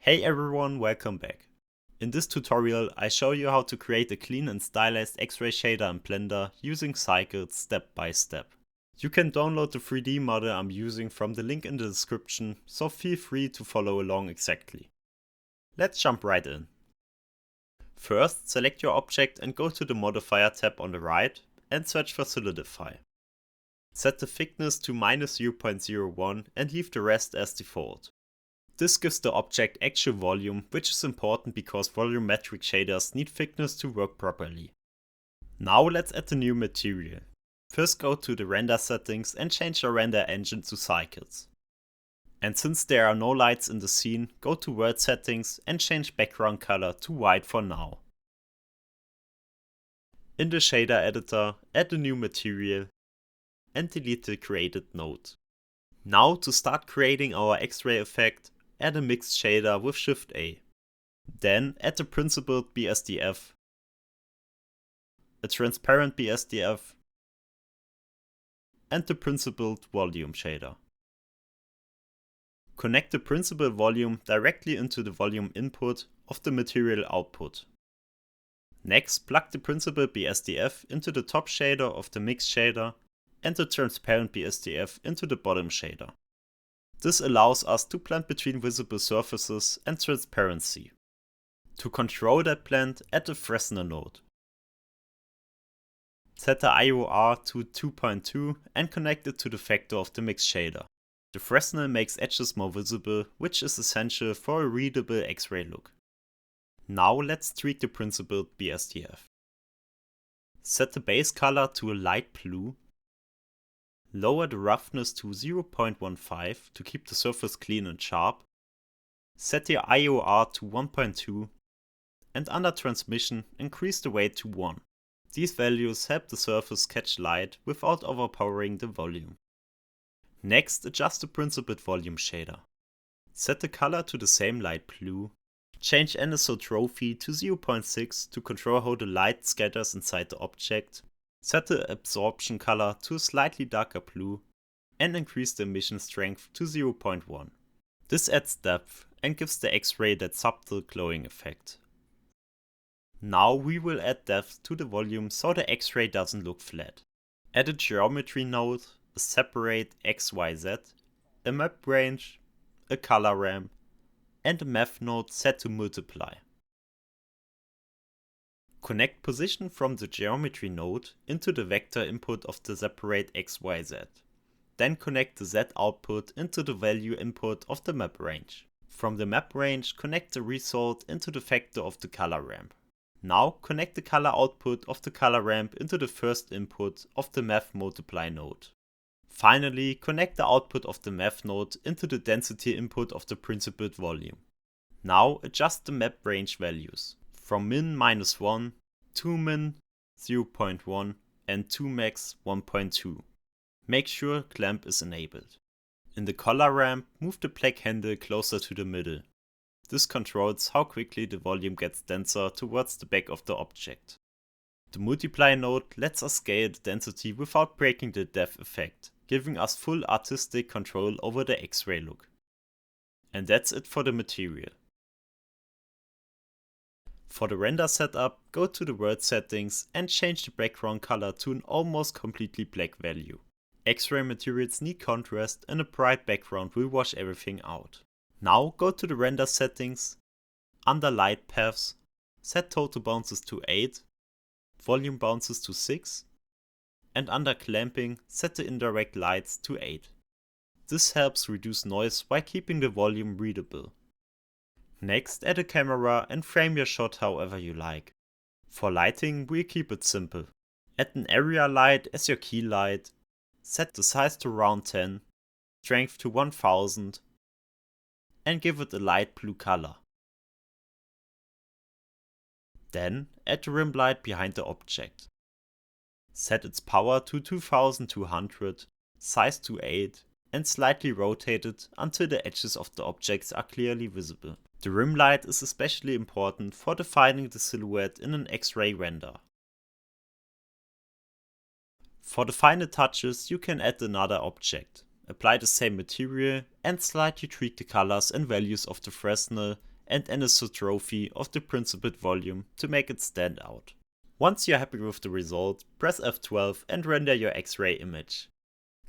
Hey everyone, welcome back. In this tutorial I show you how to create a clean and stylized X-ray shader in Blender using cycles step by step. You can download the 3D model I'm using from the link in the description, so feel free to follow along exactly. Let's jump right in. First, select your object and go to the Modifier tab on the right and search for Solidify. Set the thickness to -0.01 and leave the rest as default. This gives the object actual volume, which is important because volumetric shaders need thickness to work properly. Now let's add a new material. First go to the render settings and change your render engine to cycles. And since there are no lights in the scene, go to world settings and change background color to white for now. In the shader editor, add a new material and delete the created node. Now to start creating our X-ray effect, add a mixed shader with Shift A. Then add the principled BSDF, a transparent BSDF, and the principled volume shader. Connect the principled volume directly into the volume input of the material output. Next, plug the principled BSDF into the top shader of the mixed shader and the transparent BSDF into the bottom shader. This allows us to blend between visible surfaces and transparency. To control that blend, add the Fresnel node. Set the IOR to 2.2 and connect it to the vector of the mixed shader. The Fresnel makes edges more visible, which is essential for a readable X-ray look. Now let's tweak the principled BSDF. Set the base color to a light blue. Lower the roughness to 0.15 to keep the surface clean and sharp. Set the IOR to 1.2 and under transmission increase the weight to 1. These values help the surface catch light without overpowering the volume. Next, adjust the principled volume shader. Set the color to the same light blue. Change anisotropy to 0.6 to control how the light scatters inside the object. Set the absorption color to a slightly darker blue and increase the emission strength to 0.1. This adds depth and gives the X-ray that subtle glowing effect. Now we will add depth to the volume so the X-ray doesn't look flat. Add a geometry node, a separate XYZ, a map range, a color ramp, and a math node set to multiply. Connect position from the geometry node into the vector input of the separate XYZ. Then connect the Z output into the value input of the map range. From the map range, connect the result into the vector of the color ramp. Now connect the color output of the color ramp into the first input of the math multiply node. Finally, connect the output of the math node into the density input of the principled volume. Now adjust the map range values from min -1 to min 0.1 and to max 1.2. Make sure clamp is enabled. In the color ramp, move the black handle closer to the middle. This controls how quickly the volume gets denser towards the back of the object. The multiply node lets us scale the density without breaking the depth effect, giving us full artistic control over the X-ray look. And that's it for the material. For the render setup, go to the world settings and change the background color to an almost completely black value. X-ray materials need contrast and a bright background will wash everything out. Now go to the render settings, under light paths, set total bounces to 8, volume bounces to 6, and under clamping, set the indirect lights to 8. This helps reduce noise while keeping the volume readable. Next, add a camera and frame your shot however you like. For lighting, we'll keep it simple. Add an area light as your key light, set the size to around 10, strength to 1000, and give it a light blue color. Then add the rim light behind the object. Set its power to 2200, size to 8, and slightly rotate it until the edges of the objects are clearly visible. The rim light is especially important for defining the silhouette in an X-ray render. For the final touches, you can add another object, apply the same material, and slightly tweak the colors and values of the Fresnel and anisotropy of the principled volume to make it stand out. Once you're happy with the result, press F12 and render your X-ray image.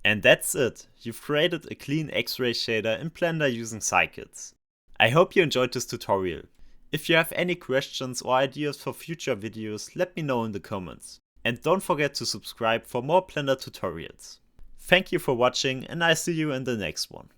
And that's it! You've created a clean X-ray shader in Blender using scikits. I hope you enjoyed this tutorial. If you have any questions or ideas for future videos, let me know in the comments. And don't forget to subscribe for more Blender tutorials. Thank you for watching, and I'll see you in the next one.